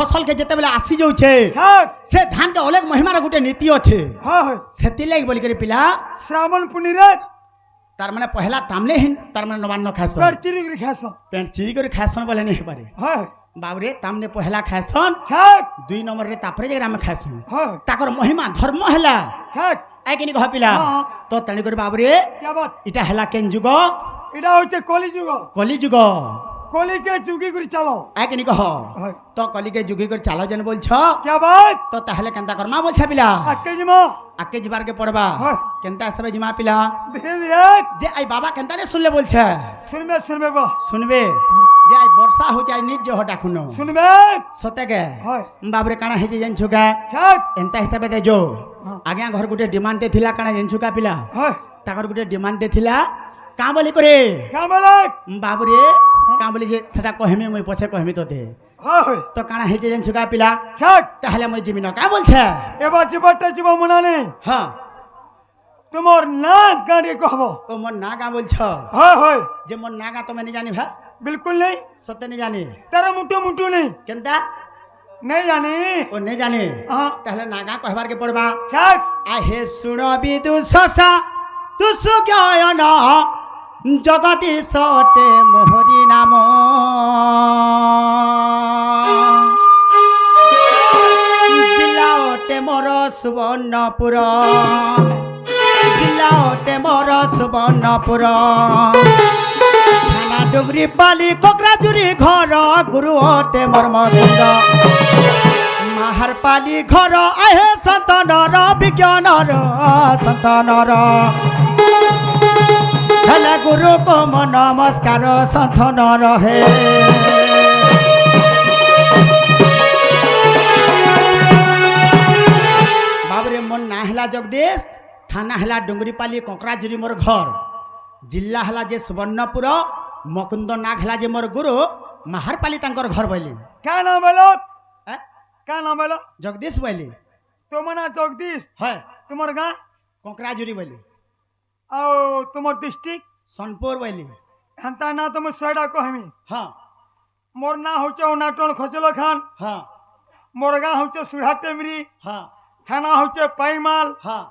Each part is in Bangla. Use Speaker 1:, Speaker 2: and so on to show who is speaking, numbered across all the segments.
Speaker 1: ফসল কে যেতে বেলে আসি যাচ্ছে সে ধান কে অনেক মহিমার গোটে নীতি আছে সেতি লাগি বলি করে পিলা
Speaker 2: শ্রাবণ পুনিরে
Speaker 1: তার মানে পহলা তামলে হিন তার মানে নবান্ন খাস
Speaker 2: পেট চিরি করে খাসন
Speaker 1: পেট চিরি করে খাসন বলে নেই পারে বাবরে তামনে পহলা খাসন দুই নম্বর রে তাপরে যে আমি খাসন তাকর মহিমা ধর্ম হেলা আইকিনি কহ পিলা তো তানি করে বাবরে এটা হেলা কেন যুগ
Speaker 2: এটা হচ্ছে কলি যুগ
Speaker 1: কলি যুগ
Speaker 2: কলিকে যুগি করে চালো
Speaker 1: আইকিনি কহ তো কলিকে যুগি করে চালো যেন বলছ
Speaker 2: क्या बात
Speaker 1: তো তাহলে কেনতা করমা বলছা পিলা
Speaker 2: আকে জিমা
Speaker 1: আকে জিবার কে পড়বা কেনতা সবে জিমা পিলা
Speaker 2: ধীরে ধীরে
Speaker 1: যে আই বাবা কেনতা নে শুনলে বলছে
Speaker 2: শুনবে বা
Speaker 1: শুনবে যে আই বর্ষা হচ্ছে আই নিজ হটা খুনো
Speaker 2: শুনবে
Speaker 1: সতেকে বাবরে কানা হেজি জানছুকা এন্তা হিসাবে দে যো আগে ঘর গুটে ডিমান্ডে থিলা কানা জানছুকা পিলা তাকর গুটে ডিমান্ডে থিলা কা বলি করে
Speaker 2: क्या बोले
Speaker 1: বাবরে কা বলি যে সেটা কহমি মই পছে কহমি তো দে তো কানা হেজি জানছুকা পিলা তাহলে মই জিমি না কা বলছে
Speaker 2: এবার জীবনটা জীব মনা নেই
Speaker 1: হ্যাঁ
Speaker 2: তোমার না গাড়ি কহবো
Speaker 1: ও মোর না কা বলছ
Speaker 2: হয়
Speaker 1: যে মোর না কা তো মানে জানি ভা
Speaker 2: बिल्कुल नहीं
Speaker 1: সত্যি নে জানি
Speaker 2: तेरा मुट्ठू मुट्ठू नहीं
Speaker 1: কেনতা
Speaker 2: नहीं जानी
Speaker 1: ও নে জানি
Speaker 2: हाँ
Speaker 1: তাহলে নাগা কহবার কে পড়বা
Speaker 2: चल
Speaker 1: আহে শুনবি তু সসা তু সুজ্ঞায়ন জগদীশ অটে মোহরি নাম জিলা অটে মোর সুবর্ণপুর জিলা অটে মোর সুবর্ণপুর থানা ডুগরি পালি কোকরাঝুরি ঘর গুরু অটে মোর মকুন্দ মাহার পালি ঘর আহে সন্তনর বিজ্ঞানর সন্তনর হেলে গুরু কম নমস্কার সন্তনর হে বাবরে মোর না হেলা জগদীশ থানা হেলা ডুঙ্গরিপালি কোকরাঝুরি মোর ঘর জিল্লা হেলা যে সুবর্ণপুর মকুন্দ নাগ হেলা যে মোর গুরু মাহারপালি তাঙ্কর ঘর বইলি
Speaker 2: क्या नाम बोलो क्या नाम बोलो
Speaker 1: জগদীশ বইলি
Speaker 2: तुम्हारा जगदीश
Speaker 1: হয়
Speaker 2: तुम्हार गाँव
Speaker 1: কোকরাঝুরি বইলি
Speaker 2: और तुम्हार डिस्ट्रिक्ट
Speaker 1: সোনপুর বইলি
Speaker 2: हेंता ना तुम सैडा कहमी
Speaker 1: হ্যাঁ
Speaker 2: मोर ना होचे नाटन खजल खान
Speaker 1: হ্যাঁ
Speaker 2: मोर गाँव होचे सुधा टेमरी
Speaker 1: হ্যাঁ
Speaker 2: थाना होचे पाईमाल
Speaker 1: হ্যাঁ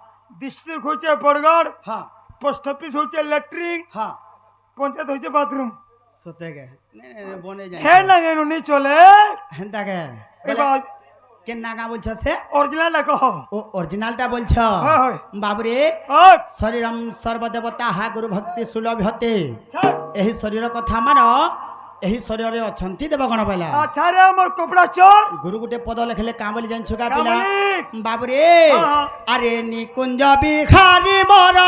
Speaker 2: डिस्ट्रिक्ट होचे बरगढ़
Speaker 1: হ্যাঁ
Speaker 2: पोस्ट ऑफिस होचे लेट्रिन
Speaker 1: হ্যাঁ
Speaker 2: पंचायत होचे बाथरूम
Speaker 1: সতে গে বনে যাই
Speaker 2: है ना गेनो नहीं चले
Speaker 1: হেনতা গে
Speaker 2: एबार
Speaker 1: কেন নাগা বলছ সে
Speaker 2: ओरिजिनल कहो
Speaker 1: ও অরিজিনালটা বলছ
Speaker 2: হয়
Speaker 1: বাবরে
Speaker 2: और
Speaker 1: শরীরম সর্বদেবতা হা গুরু ভক্তি সুলভতে
Speaker 2: चल
Speaker 1: ଏହି ଶରୀର କଥା ମାନ ଏହି ଶରୀରରେ ଅଛନ୍ତି ଦେବଗଣ କହିଲା
Speaker 2: अच्छा रे मोर कपड़ा चोर
Speaker 1: ଗୁରୁ ଗୋଟେ ପଦ ଲେଖିଲେ କାଁ ବୋଲି ଜାଣିଛୁ କା
Speaker 2: क्या
Speaker 1: ପିଲା
Speaker 2: बोली
Speaker 1: ବାବୁରେ
Speaker 2: ହଁ।
Speaker 1: ଆରେ ନିକୁଞ୍ଜ ବିହାରୀ ମୋର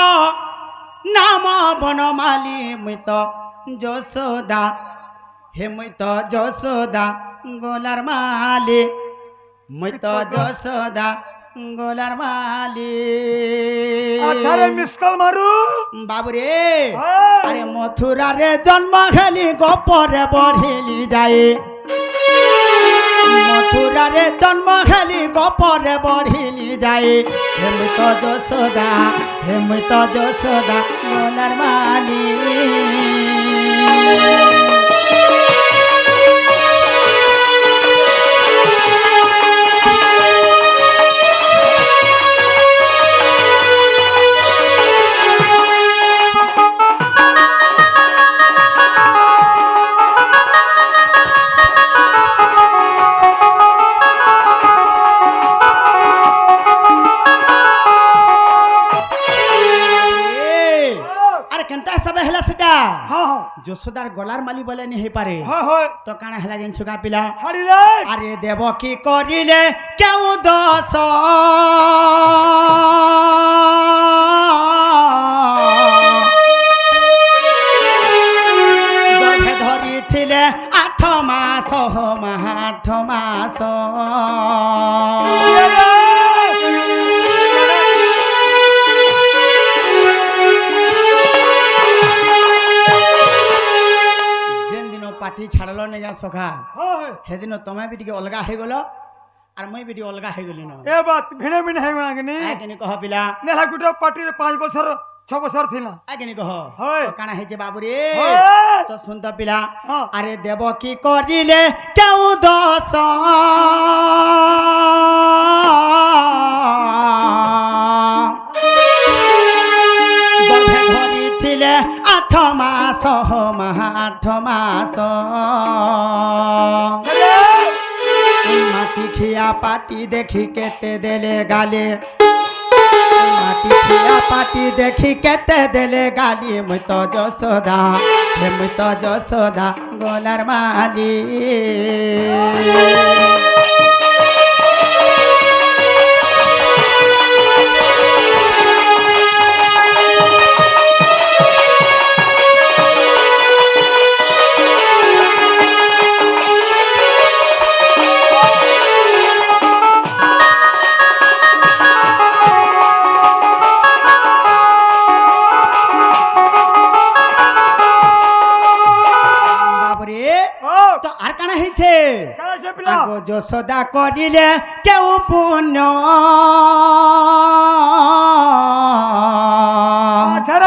Speaker 1: ନାମ ବନମାଲି ମୁଇଁ ତ ଯଶୋଦା হে মুই তো যশোদা গোলার মালি মুই তো যশোদা গোলার মালি
Speaker 2: अच्छा रे मिस कॉल मारू
Speaker 1: বাবুরে
Speaker 2: हाँ।
Speaker 1: আরে মথুরারে জন্ম খেলি গোপরে বঢ়িলি যায় মথুরারে জন্ম খেলি গোপরে বঢ়িলি যায় হে মুই তো যশোদা হে মুই তো যশোদা গোলার মালি
Speaker 2: हाँ हाँ
Speaker 1: যশোদার গলার মালি বলে নি পারে
Speaker 2: हाँ हाँ
Speaker 1: তো কানা হেলা জানছো কা পিলা
Speaker 2: ছাড়ি রে
Speaker 1: আরে দেব কি করিলে কেউ দোষ গর্ভে ধরিছিলে 8 মাস মা 8 মাস পাটি ছাড়ল নেগা সখা
Speaker 2: हाँ हाँ
Speaker 1: সেদিন তুমি বি টিকে অলগা হয়ে গেল আর মুই বি টিকে অলগা হয়ে গলি না
Speaker 2: ए बात भिने भिने है मांगनी
Speaker 1: আইকেনি কহ পিলা
Speaker 2: नेला गुटा पार्टी 5 बছর 6 বছর থিলা
Speaker 1: আইকেনি কহ
Speaker 2: হয়।
Speaker 1: তো কানা হয়েছে বাবুরে
Speaker 2: হয়।
Speaker 1: তো শুনতো পিলা
Speaker 2: হ্যাঁ।
Speaker 1: আরে দেব কি করিলে কেউ দোষ আঠ মাস মাটি খিয়া পাটি দেখি কেতে দেলে গালে মাটি খিয়া পাটি দেখি কেতে দেলে গালি মুই তো যশোদা হে মুই তো যশোদা গোলার মালি যশোদা করিলে কেউ পুণ্য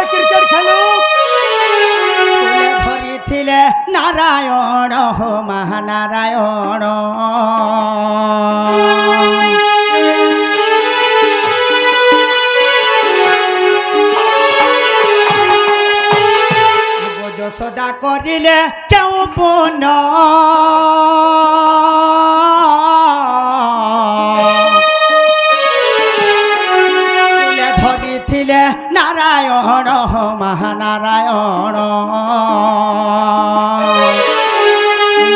Speaker 2: ক্রিকেট খেলো
Speaker 1: ধরিছিলে নারায়ণ হো মহানারায়ণ যশোদা করিলে কেউ পুণ্য ধরিছিলে নারায়ণ মহানারায়ণ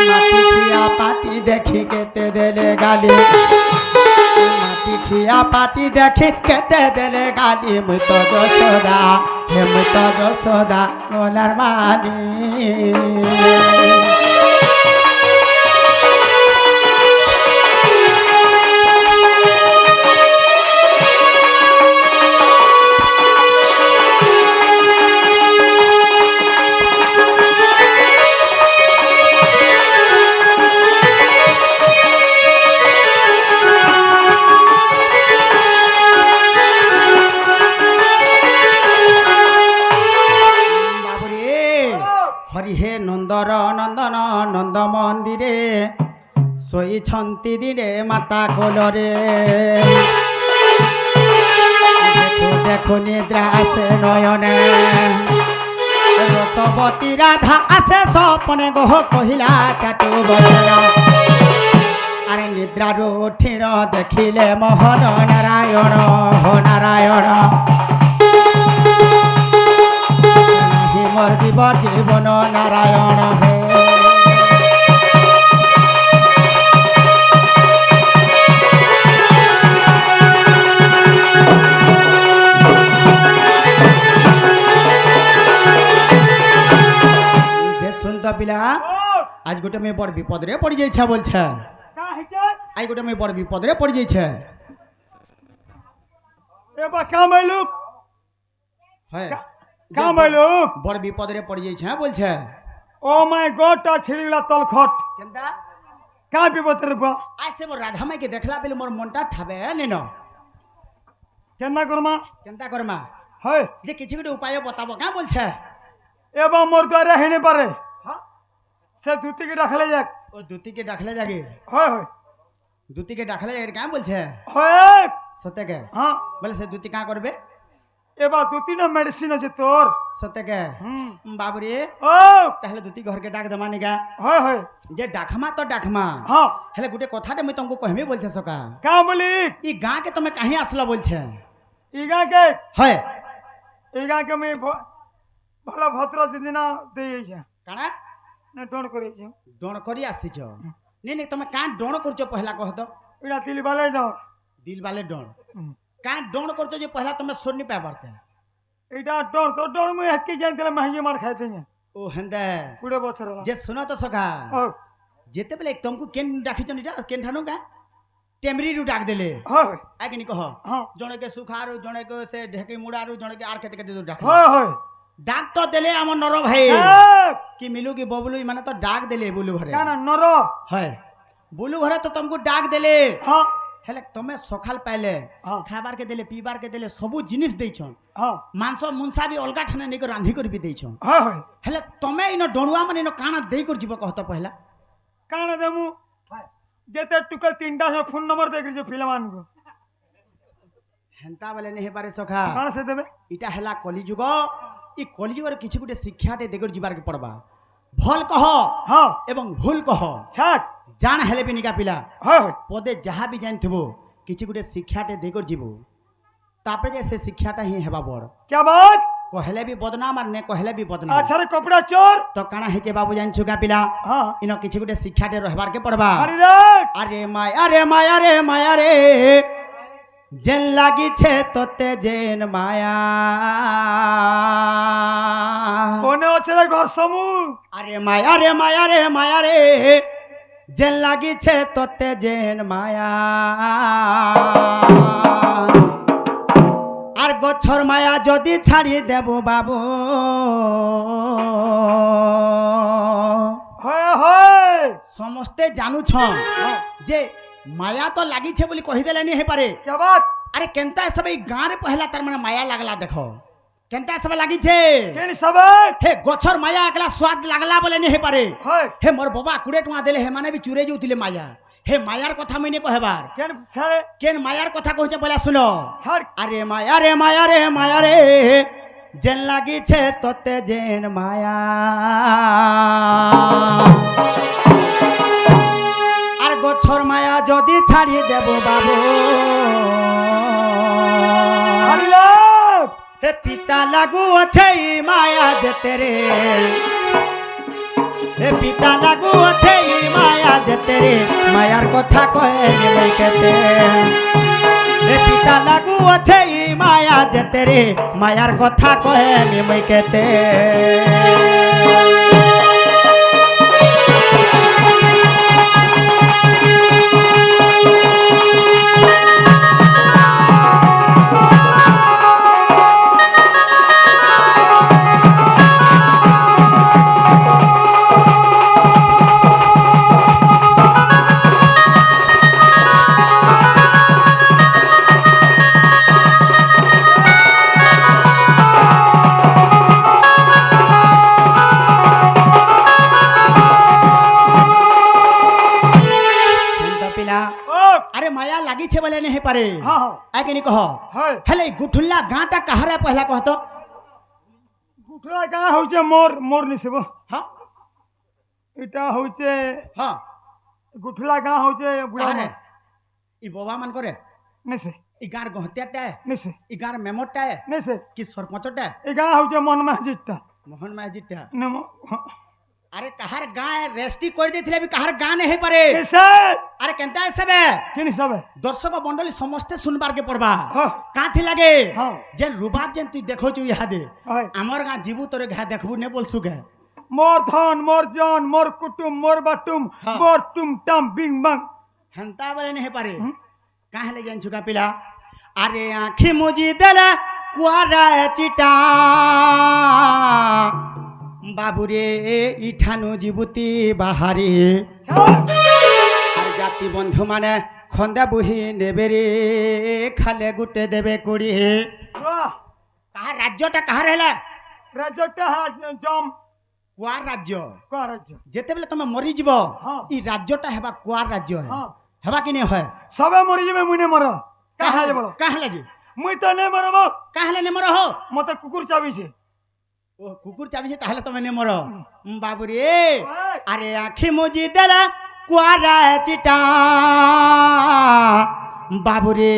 Speaker 1: মাটি খিয়া পাটি দেখি কেতে দেলে গালি মাটি খিয়া পাটি দেখি কেতে দেলে গালি মুই তো যশোদা হে মুই তো যশোদা গোলার মালি হরি হে নন্দর নন্দন নন্দ মন্দিরে শোইছন্তি দিনে মাতা কোলরে দেখো দেখো নিদ্রা আসে নয়নে রসবতী রাধা আসে স্বপনে গহ কহিলা চাটু বচন আরে নিদ্রার উঠিণ দেখিলে মোহন নারায়ণ হো নারায়ণ মোর জীব জীবন নারায়ণ হে যে সুন্দর পিলা আজ গোটে মেয়ে বড় বিপদরে পড়ি যাইছে বলছে আজ গোটে মেয়ে বড় বিপদরে পড়ি যাইছে
Speaker 2: এবার কামাইলুক
Speaker 1: হ্যাঁ
Speaker 2: কামাইলুক
Speaker 1: বড় বিপদরে পড়ি যাইছে বলছে
Speaker 2: ও মাই গড টা ছিড়িলা তলখট
Speaker 1: কেনতা
Speaker 2: কা বিপদের বা
Speaker 1: আইসে মোর রাধা মাইকে দেখলা পেলে মোর মনটা ঠাবে নিন
Speaker 2: কেনা করমা
Speaker 1: কেনতা করমা
Speaker 2: হয়
Speaker 1: যে কিছু কিছু উপায় বতাবো কা বলছে
Speaker 2: এবার মোর দ্বারা হেনে পারে
Speaker 1: হ্যাঁ
Speaker 2: সে দুতিকে রাখলে যাক
Speaker 1: ও দুতিকে ডাকলে জাগে
Speaker 2: হয় হয়
Speaker 1: দুতিকে ডাকলে জাগে কা বলছে
Speaker 2: হয়
Speaker 1: সত্যকে
Speaker 2: হ্যাঁ
Speaker 1: বলে সে দুতি কা করবে
Speaker 2: এবার দুতি না মেডিসিন আছে তোর
Speaker 1: সত্যকে বাবুরে
Speaker 2: ও
Speaker 1: তাহলে দুতি ঘরকে ডাক দেমা নিগা
Speaker 2: হয় হয়
Speaker 1: যে ডাকমা তো ডাকমা
Speaker 2: হ্যাঁ
Speaker 1: হেলে গুটে কথাটা মুই তোমাকে কহমি বলছে সকা
Speaker 2: কা বলি
Speaker 1: ই গাঁ কে তুমি কাহি আসলো বলছে
Speaker 2: ইগা কে
Speaker 1: হয়
Speaker 2: ইগা কে আমি ভালো ভদ্র যোজনা দিয়েছে
Speaker 1: কানা
Speaker 2: না ডোন করেছি
Speaker 1: ডণ করি আসিছ নে নে তুমি কাঁ ডণ করছো পহলা কহ তো
Speaker 2: এটা তিলি বালে ডোন
Speaker 1: দিল বালে ডণ কাঁ ডণ করছো যে পহলা তুমি সরনি পাই পারতে
Speaker 2: এটা ডোন তো ডোন মুই হকি জানতলে মাহিয়ে মার খাইতে নে
Speaker 1: ও হেন্দে
Speaker 2: 20 বছর
Speaker 1: যে শুনো তো সখা
Speaker 2: ও
Speaker 1: যেতে বেলে তোমাকে কেন ডাকিছ নিটা কেন ঠানু কা টেমরি রু ডাক দেলে
Speaker 2: হয়
Speaker 1: আগে নি কহ
Speaker 2: হ্যাঁ
Speaker 1: জনে কে সুখারু জনে কে সে ঢেকি মুড়ারু জনে কে আর কেতে কেতে ডাক
Speaker 2: হয় হয়
Speaker 1: ডাক তো দেলে আমার নর ভাই
Speaker 2: এক
Speaker 1: কি মিলু কি ববলু মানে তো ডাক দেলে বুলু ঘরে
Speaker 2: না না নর
Speaker 1: হয় বুলু ঘরে তো तुमको ডাক দেলে
Speaker 2: হ্যাঁ
Speaker 1: হেলে তুমি সকাল পাইলে
Speaker 2: হ্যাঁ
Speaker 1: খাবার কে দেলে পিবার কে দেলে সবু জিনিস দেইছন
Speaker 2: হ্যাঁ
Speaker 1: মাংস মুনসা বি অলগা ঠানে নেই রান্ধি করে বি দেইছন
Speaker 2: হয় হয়
Speaker 1: হেলে তুমি ইনো ডণুয়া মানে ইনো কানা দেই কর ଯିବ কহত পহলা
Speaker 2: কানা দেমু যেতে টুকে তিনটা সে ফোন নম্বর দেখি যে ফিল্ম আনবো
Speaker 1: হেন্তা বলে নেই পারে সখা
Speaker 2: কানা সে দেবে
Speaker 1: ইটা হেলা কলিযুগ ই কলিযুগর কিছু গুটে শিক্ষাটে দেগর ଯିবার কে পড়বা ভল কহ
Speaker 2: হ্যাঁ
Speaker 1: এবং ভুল কহ
Speaker 2: ছাক
Speaker 1: জাণ হেলে বি নিকা পিলা
Speaker 2: হয় হয়
Speaker 1: পদে যাহা বি জানিথিব কিছু গোটে শিক্ষাଟେ ଦେଇକରି ଯିବୁ ତାପରେ ଯେ ସେ ଶିକ୍ଷାଟା ହିଁ ହେବା ବଡ଼
Speaker 2: क्या बात
Speaker 1: କହିଲେ ବି ବଦନାମ আর ନେ କହିଲେ ବି ବଦନାମ
Speaker 2: अच्छा रे कपड़ा चोर
Speaker 1: ତ କାଣା ହେଇଛେ ବାବୁ ଜାଣିଛୁ ଗା ପିଲା
Speaker 2: हाँ
Speaker 1: ଇନ କିଛି ଗୋଟେ ଶିକ୍ଷାଟେ ରହିବାରକେ ପଡ଼ବା
Speaker 2: अरे रे
Speaker 1: আরে মায়া রে মায়া রে মায়া রে জেন লাগিছে তোতে জেন মায়া
Speaker 2: कोने আছে रे घर समूह
Speaker 1: আরে মায়া রে মায়া রে মায়া রে জেন লাগিছে তোতে জেন মায়া আর গছর মায়া যদি ছাড়ি দেব বাবু
Speaker 2: হয় হয়
Speaker 1: সমস্তে জানুছ যে মায়া তো লাগিছে বলি কহিদেলেনি হেপারে
Speaker 2: क्या बात
Speaker 1: আরে কেনতা এসব এই গাঁরে পহলা তার মানে মায়া লাগলা দেখো কেনতা এসব লাগিছে
Speaker 2: केन सबे
Speaker 1: হে গছর মায়া একলা স্বাদ লাগলা বলে নি হেপারে
Speaker 2: হয়
Speaker 1: হে মোর বাবা 20 টাকা দেলে হে মানে বি চুরে যাউতিলে মায়া হে মায়ার কথা মইনে কহেবার
Speaker 2: केन छाड़े
Speaker 1: কেন মায়ার কথা কইছে বলে শুনো
Speaker 2: छाड़
Speaker 1: আরে মায়া রে মায়া রে মায়া রে জেন লাগিছে তোতে জেন মায়া আর গছর মায়া যদি ছাড়ি দেব বাবু
Speaker 2: अरे रे
Speaker 1: হে পিতা লাগু আছে ই মায়া যেতে রে হে পিতা লাগু আছে ই মায়া যেতে রে মায়ার কথা কয়ে নিবই কেতে হে পিতা লাগু আছে ই মায়া যেতে রে মায়ার কথা কয়ে নিবই কেতে
Speaker 2: ओ
Speaker 1: আরে মায়া লাগিছে বলে নে হে পারে
Speaker 2: हाँ हाँ
Speaker 1: আইকেনি কহ
Speaker 2: হয়
Speaker 1: হেলে গুঠুল্লা গাঁটা কাহারে পহলা কহত
Speaker 2: গুঠলা গাঁ হচ্ছে মোর মোর নিছিব
Speaker 1: হ্যাঁ
Speaker 2: এটা হচ্ছে
Speaker 1: হ্যাঁ
Speaker 2: গুঠলা গাঁ হচ্ছে বুড়া
Speaker 1: কাহারে ই বাবা মান করে
Speaker 2: নিছে
Speaker 1: ই গাঁর গহতিয়াটা
Speaker 2: নিছে
Speaker 1: ই গাঁর মেমরটা
Speaker 2: নিছে
Speaker 1: কি সরপঞ্চটা
Speaker 2: এই গাঁ হচ্ছে মন মসজিদটা
Speaker 1: মোহন মাঝিটা
Speaker 2: নেমো
Speaker 1: আরে কাহার গাঁ রেস্টি করে দিয়েছিলে বি কাহার গাঁ নে হে পারে
Speaker 2: এসে
Speaker 1: আরে কেনতা এসবে
Speaker 2: কেন সবে
Speaker 1: দর্শক মন্ডলী সমস্তে শুনবার কে পড়বা
Speaker 2: হ্যাঁ
Speaker 1: কাথি লাগে
Speaker 2: হ্যাঁ
Speaker 1: যেন রুবাব যেন তুই দেখছু ইহাদে
Speaker 2: হয়
Speaker 1: আমার গাঁ জীবু তোরে ঘা দেখবু নে বলছু গে
Speaker 2: মোর ধন মোর জন মোর কুটুম মোর বাটুম
Speaker 1: हाँ।
Speaker 2: মোর টুম টাম বিং বাং
Speaker 1: হেনতা বলে নে হে পারে
Speaker 2: হুম।
Speaker 1: কাহলে জানছু কা পিলা আরে আখি মুজি দেলা কুয়ারা চিটা বাবুরে ইঠানু জিবুতি বাহারে আর জাতি বন্ধু মানে খন্দা বুহি নেবে রে খালে গুটে দেবে কুড়ি
Speaker 2: বাহ
Speaker 1: কাহার রাজ্যটা কাহার হেলা
Speaker 2: রাজ্যটা জম
Speaker 1: কুয়ার রাজ্য
Speaker 2: কোন রাজ্য
Speaker 1: যেতেবেলে তুমি মরিଯିব
Speaker 2: হ্যাঁ।
Speaker 1: ই রাজ্যটা হেবা কুয়ার রাজ্য হে
Speaker 2: হ্যাঁ
Speaker 1: হেবা কি নে হয়
Speaker 2: সবে মরি যাবে মুই নে মর কাহালে বলো
Speaker 1: কাহলে যে
Speaker 2: মুই তো নে মরব
Speaker 1: কাহলে নে মর হো
Speaker 2: মতে কুকুর চাবিছে
Speaker 1: ও কুকুর চাবিছে তাহলে তুমি নে মর বাবুরে আরে আখি মুজি দেলা কুয়ারা চিটা বাবুরে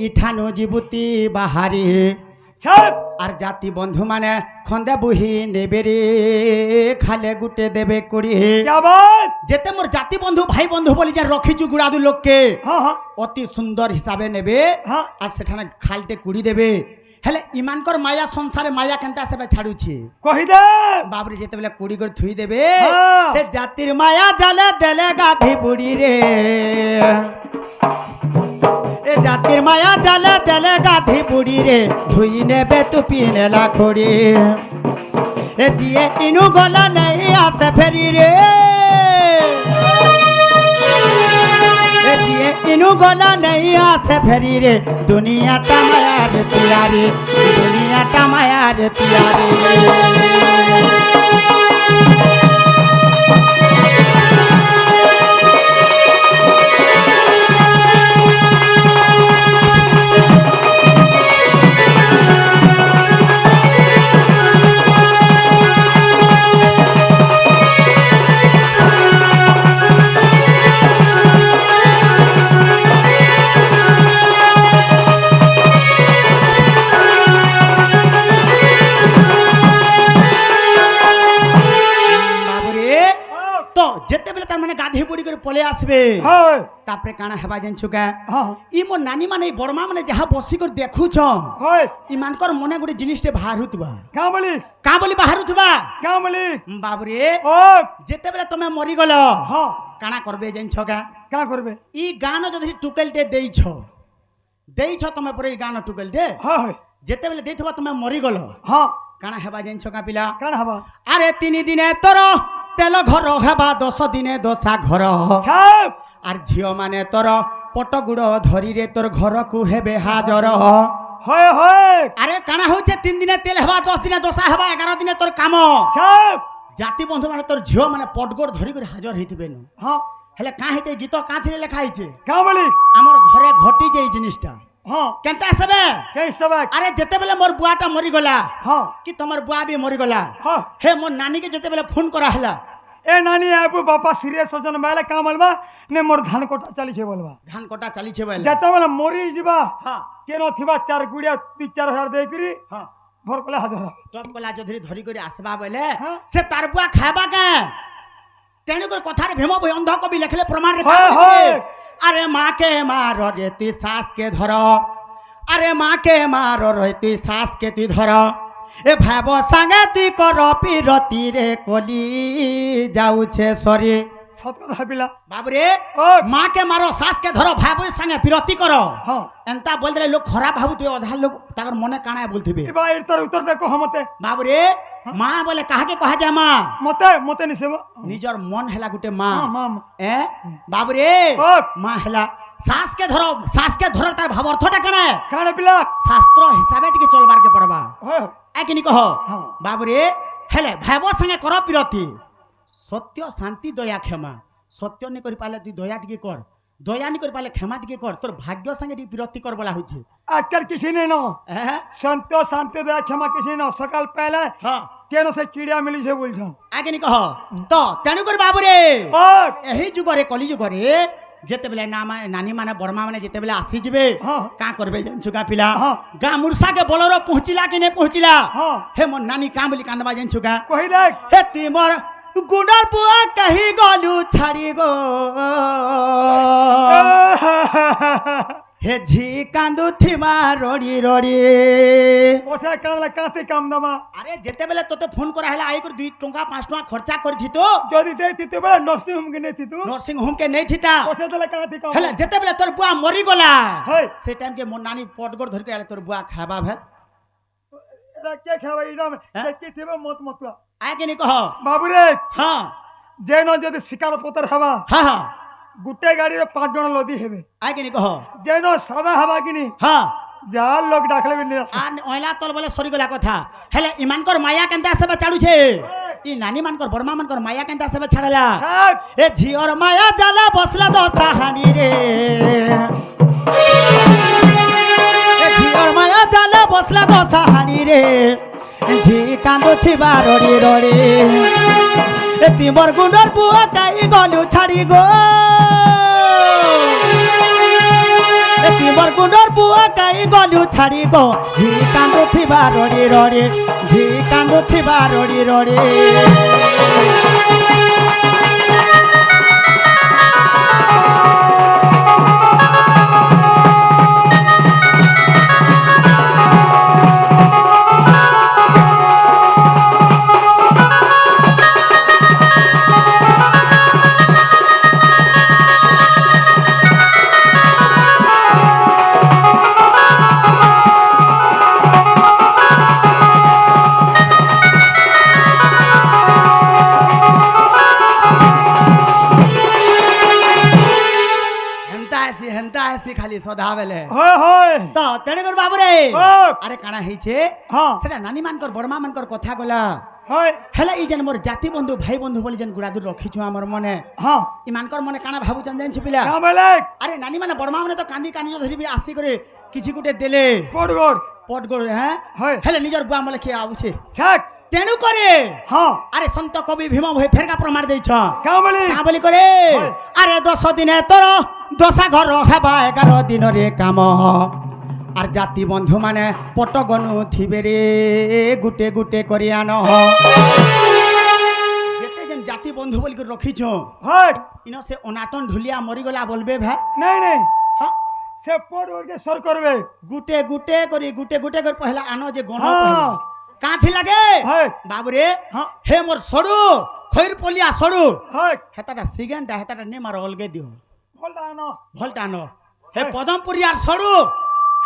Speaker 1: ইঠানো জিবুতি বাহারে
Speaker 2: ছাড়
Speaker 1: আর জাতি বন্ধু মানে খন্দে বুহি নেবে রে খালে গুটে দেবে কুড়ি
Speaker 2: क्या बात
Speaker 1: যেতে মোর জাতি বন্ধু ভাই বন্ধু বলি যে রখিছু গুড়াদু লোককে
Speaker 2: हाँ हाँ
Speaker 1: অতি সুন্দর হিসাবে নেবে
Speaker 2: हाँ
Speaker 1: আর সেখানে খালতে কুড়ি দেবে হেলে ইমানকর মায়া সংসারে মায়া কেনতা সেবে ছাড়ুছে
Speaker 2: কহি দে
Speaker 1: বাবরে যেতেবেলে কুড়ি করে থুই দেবে
Speaker 2: হ্যাঁ।
Speaker 1: সে জাতির মায়া জালে দেলে গাধি বুড়ি রে এ জাতির মায়া জালে দেলে গাধি বুড়ি রে ধুই নেবে তু পিনে লাখড়ি এ জিয়ে ইনু গলা নেই আসে ফেরি রে এ জিয়ে ইনু গলা নেই আসে ফেরি রে দুনিয়াটা মায়ার তুয়ারে দুনিয়াটা মায়ার তুয়ারে আসবে
Speaker 2: হয়
Speaker 1: তারপরে কাଣା হেবা জানছু কা
Speaker 2: হ্যাঁ
Speaker 1: ই মোর নানি মানে বড়মা মানে যাহা বসি করে দেখুছ
Speaker 2: হয়
Speaker 1: ইমানকর মনে গোটে জিনিসটে বাহার হতুবা
Speaker 2: কাঁ বলি
Speaker 1: কা বলি বাহার হতুবা
Speaker 2: কাঁ বলি
Speaker 1: বাবরে
Speaker 2: ও
Speaker 1: যেতেবেলে তুমি মরিগল
Speaker 2: হ্যাঁ
Speaker 1: কাଣା করবে জানছ কা
Speaker 2: কাঁ করবে
Speaker 1: ই গান যদি টুকেলটে ଦେଇଛ তুমি পরে এই গান টুকেলটে
Speaker 2: হয়
Speaker 1: যেতেবেলে ଦେଇথবা তুমি মরিগল
Speaker 2: হ্যাঁ
Speaker 1: কাଣା হেবা জানছ কা পিলা
Speaker 2: কাণ হবা
Speaker 1: আরে 3 দিনে তোর তেল ঘর হেবা 10 দিনে দশা ঘর
Speaker 2: ছাপ
Speaker 1: আর ঝিও মানে তোর পটগুড় ধরিরে তোর ঘরকু হেবে হাজর
Speaker 2: হয় হয়
Speaker 1: আরে কাଣା হচ্ছে 3 দিনে তেল হেবা 10 দিনে দশা হেবা 11 দিনে তোর কাম
Speaker 2: ছাপ
Speaker 1: জাতি বন্ধু মানে তোর ঝিও মানে পটগড় ধরি করে হাজর হইতিবে ন
Speaker 2: হ্যাঁ
Speaker 1: হেলে কা হইছে গীত কাঁথিরে লেখা হইছে
Speaker 2: কাঁ বলি
Speaker 1: আমার ঘরে ঘটিছে এই জিনিসটা
Speaker 2: হ্যাঁ
Speaker 1: কেনতা আসবে
Speaker 2: কে সবাই
Speaker 1: আরে যেতেবেলে মোর বুয়াটা মরিগলা
Speaker 2: হ্যাঁ
Speaker 1: কি তোমার বুয়া বি মরিগলা
Speaker 2: হ্যাঁ
Speaker 1: হে মোর নানিকে যেতেবেলে ফোন করা হেলা
Speaker 2: এ নানি আবু বাপা সিরিয়াস ওজন মেলে কাঁ বলবা নে মোর ধান কটা চালিছে বলবা
Speaker 1: ধান কটা চালিছে বলে
Speaker 2: যেତେବେଳେ মরি ଯିବା
Speaker 1: হ্যাঁ
Speaker 2: কেন থিবা 4 গুড়িয়া 2-4 হাজার ଦେଇକିରି
Speaker 1: হ্যাঁ
Speaker 2: ভর কলে হাজার
Speaker 1: টপ কলা যদি ধরি করে আসবা বলে
Speaker 2: হ্যাঁ।
Speaker 1: সে তার বুয়া খাবা কে তেণু করে কথারে ভীম বই অন্ধ কবি লেখলে প্রমাণ রে
Speaker 2: হয়, হয়।
Speaker 1: আরে মাকে মার রে তুই শ্বাসকে ধর আরে মাকে মার রে তুই শ্বাসকে তুই ধর এ ভাব সাঙ্গে তুই কর পিরতি রে কলি যাউছে সরি
Speaker 2: সত কথা পিলা
Speaker 1: বাবরে
Speaker 2: ও
Speaker 1: মাকে মারো শ্বাসকে ধর ভাব সাঙ্গে পিরতি কর
Speaker 2: হ্যাঁ
Speaker 1: এন্তা বলতে লোক খারাপ ভাবুথিবে অধা লোক তাকর মনে কানায় বলথিবে
Speaker 2: এবার এর তোর উত্তর দে কহ মতে
Speaker 1: বাবরে মা বলে কাহাকে কহা যায় মা
Speaker 2: মতে মতে নিছেব
Speaker 1: নিজর মন হেলা গুটে মা
Speaker 2: হ্যাঁ মা মা।
Speaker 1: এ বাবরে
Speaker 2: ও
Speaker 1: মা হেলা শ্বাসকে ধর তার ভাব অর্থটা কেন
Speaker 2: কানে পিলা
Speaker 1: শাস্ত্র হিসাবে টিকে চলবার কে পড়বা
Speaker 2: হয়
Speaker 1: একিনি কহ
Speaker 2: হ্যাঁ
Speaker 1: বাবরে হেলে ভাব সঙ্গে কর পিরতি সত্য শান্তি দয়া ক্ষমা সত্য নি করি পালে তুই দয়া টিকে কর দয়া নি করি পালে ক্ষমা টিকে কর তোর ভাগ্য সঙ্গে টিকে বিরতি কর বলা হচ্ছে
Speaker 2: আজকাল কিছু নেই না
Speaker 1: হ্যাঁ
Speaker 2: শান্ত শান্তি দয়া ক্ষমা কিছু না সকাল পেলে
Speaker 1: হ্যাঁ
Speaker 2: কেন সে চিড়িয়া মিলিছে বলছন
Speaker 1: আগে কহ তো তেণু করে বাবুরে
Speaker 2: ও
Speaker 1: এই যুগরে কলি যুগরে যেতেবেলে নানি মানে বড়মা মানে যেতেবেলে আসিଯିবে
Speaker 2: হ্যাঁ।
Speaker 1: কাঁ করবে জানছু গা পিলা
Speaker 2: হ্যাঁ।
Speaker 1: গা মুরসাকে বলর পৌঁছিলা কি নে পৌঁছিলা
Speaker 2: হ্যাঁ
Speaker 1: হে মোর নানি কাঁ বলি কান্দবা জানছু গা
Speaker 2: কহি দেখ
Speaker 1: হে তুই মোর গুণর বুয়া কহি গলু ছাড়ি গো হে ঝি কান্দু থিমা রড়ি রড়ি
Speaker 2: পয়সা কামলা কাতে কাম দমা
Speaker 1: আরে যেতেবেলে তোতে ফোন করা হেলা আই করে 2 টঙ্কা 5 টঙ্কা খরচা করিথি তো
Speaker 2: যদি দেইতে বলে নরসিং হোম কে নেতি তু
Speaker 1: নরসিং হোম কে নেই থিতা
Speaker 2: পয়সা দিলে কাতে কাম
Speaker 1: হেলা যেতেবেলে তোর বুয়া মরি গলা
Speaker 2: হয়
Speaker 1: সে টাইম কে মোর নানি পটগড় ধরি আলে তোর বুয়া খাবা ভেল
Speaker 2: এটা কে খাবে এটা
Speaker 1: হ্যাঁ?
Speaker 2: কি থিবে মত মতলা
Speaker 1: আয় কেনি কহ
Speaker 2: বাবুরে
Speaker 1: হ্যাঁ
Speaker 2: যেন যদি শিকার পতর হবা
Speaker 1: হ্যাঁ হ্যাঁ
Speaker 2: গুটে গাড়ির 5 জন লদি হেবে
Speaker 1: আয় কেনি কহ
Speaker 2: যেন সাদা হবা কিনি
Speaker 1: হ্যাঁ
Speaker 2: যা লোক ডাকলে বিন
Speaker 1: আর ওইলা তল বলে সরি গলা কথা হেলে ইমানকর মায়া কেনতে আসবে ছাড়ুছে ই নানি মানকর বড়মা মানকর মায়া কেনতে আসবে ছাড়লা এ ঝিওর মায়া জ্বালা বসলা দশা হানি রে এ ঝিওর মায়া জ্বালা বসলা দশা হানি রে ঝি কান্দু থিবা রড়ি রড়ি এ তিমর গুণর বুয়া কাই গলু ছাড়ি গো এ তিমর গুণর বুয়া কাই গলু ছাড়ি গো ঝি কান্দু থিবা রড়ি রড়ি ঝি কান্দু থিবা রড়ি রড়ি হেন্তা আসি খালি সদা বেলে
Speaker 2: হয় হয়
Speaker 1: তো তেনে কর বাবুরে
Speaker 2: ও
Speaker 1: আরে কানা হইছে
Speaker 2: হ্যাঁ
Speaker 1: সেটা নানি মানকর বড়মা মানকর কথা গলা
Speaker 2: হয়
Speaker 1: হেলা ই যেন মোর জাতি বন্ধু ভাই বন্ধু বলি যেন গুড়াদুর রখিছু আমার মনে
Speaker 2: হ্যাঁ
Speaker 1: ইমানকর মনে কানা ভাবুছন জানছি পিলা
Speaker 2: কামলে
Speaker 1: আরে নানি মানে বড়মা মানে তো কান্দি কানি ধরিবি আসি করে কিছু গুটে দেলে
Speaker 2: পড়গড়
Speaker 1: পট গড় হ্যাঁ
Speaker 2: হয়
Speaker 1: হেলে নিজর বুয়া মলে খেয়ে আউছে
Speaker 2: ছাক
Speaker 1: তেণু করে
Speaker 2: হ্যাঁ
Speaker 1: আরে সন্ত কবি ভীম ভই ফেরকা প্রমাণ দেইছ
Speaker 2: কামলি
Speaker 1: কা বলি করে
Speaker 2: হয়।
Speaker 1: আরে 10 দিনে তোর দশা ঘর হেবা 11 দিনরে কাম আর জাতি বন্ধু মানে পটগনু থিবে রে গুটে গুটে করি আন যেতে যেন জাতি বন্ধু বলি করে রখিছ
Speaker 2: হয়
Speaker 1: ইনো সে অনাটন ঢুলিয়া মরিগলা বলবে ভাই
Speaker 2: নাই নাই
Speaker 1: হ্যাঁ
Speaker 2: সে পড় ওকে সর করবে
Speaker 1: গুটে গুটে করে পহলা আনো যে গণ
Speaker 2: হ্যাঁ।
Speaker 1: পহলা কাঁথি লাগে
Speaker 2: হয়
Speaker 1: বাবুরে
Speaker 2: হ্যাঁ
Speaker 1: হে মোর সরু খৈর পলিয়া সরু
Speaker 2: হয়
Speaker 1: হেতাটা সিগেনটা হেতাটা নে মার অলগে দিও
Speaker 2: ফলটা আনো
Speaker 1: ভলটা আনো হে পদমপুরিয়ার সরু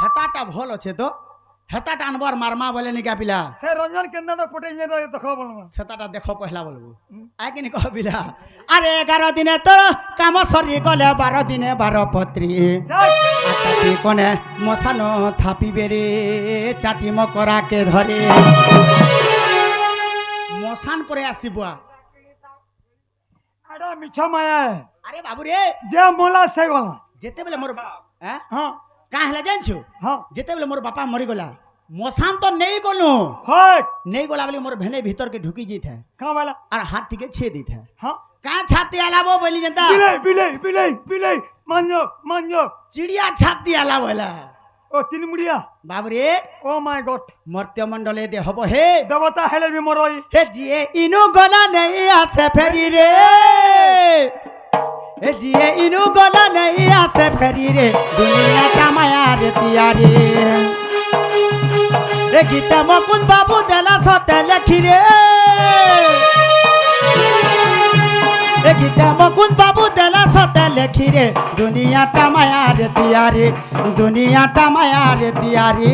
Speaker 1: হেতাটা ভল আছে তো হেতাটা আনবার মারমা বলে নিকা পিলা
Speaker 2: সে রঞ্জন কেন্দ্র পটে নিয়ে দেখো বলবো
Speaker 1: সেতাটা দেখো পহলা বলবো আইকিনি কহ পিলা আরে 11 দিনে তোর কাম সরি গলে 12 দিনে 12 পত্রী
Speaker 2: যাই
Speaker 1: আটাটি কোনে মশানো থাপিবে রে চাটি মকরাকে ধরে মশান পরে আসিব
Speaker 2: আরে মিছা মায়া
Speaker 1: আরে বাবু রে
Speaker 2: যে মোলা সে গলা
Speaker 1: যেতেবেলে মোর হ্যাঁ
Speaker 2: হ্যাঁ
Speaker 1: কাঁ হেলা জানছো
Speaker 2: হ্যাঁ
Speaker 1: যেতেবেলে মোর বাপা মরিগলা মশান তো নেই গলু
Speaker 2: হয়
Speaker 1: নেই গলা বলে মোর ভেনে ভিতরকে ঢুকি যাইথে
Speaker 2: কাঁ বেলা
Speaker 1: আর হাত থেকে ছিয়ে দিতে
Speaker 2: হ্যাঁ
Speaker 1: কাঁ ছাতি আলাবো বলি যেতা
Speaker 2: বিলাই বিলাই বিলাই বিলাই মানজো মানজো
Speaker 1: চিড়িয়া ছাতি আলাবো এলা
Speaker 2: ও তিন মুড়িয়া
Speaker 1: বাবুরে
Speaker 2: ও মাই গড
Speaker 1: মর্ত্য মণ্ডলে দে হব হে
Speaker 2: দেবতা হেলে বি মরই
Speaker 1: হে জিয়ে ইনু গলা নেই আছে ফেরি রে হে জিয়ে ইনু গলা নেই আছে ফেরি রে দুনিয়া কামায়া রে তিয়ারে এ গীতা মকুন বাবু দেলা সতে লেখি রে এ গীতা মকুন বাবু দেলা সতে লেখি রে দুনিয়া কামায়া রে তিয়ারে দুনিয়া কামায়া রে তিয়ারে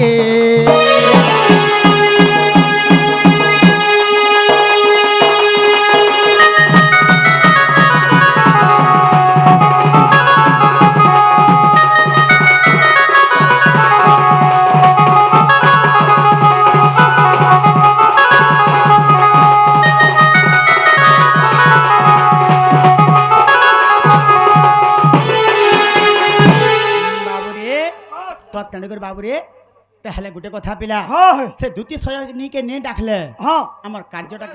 Speaker 1: তেণুকর বাবুরে তাহলে গোটে কথা পিলা
Speaker 2: হ্যাঁ
Speaker 1: সে দুটি সৈনিকে নে ডাকলে
Speaker 2: হ্যাঁ
Speaker 1: আমার কার্যটা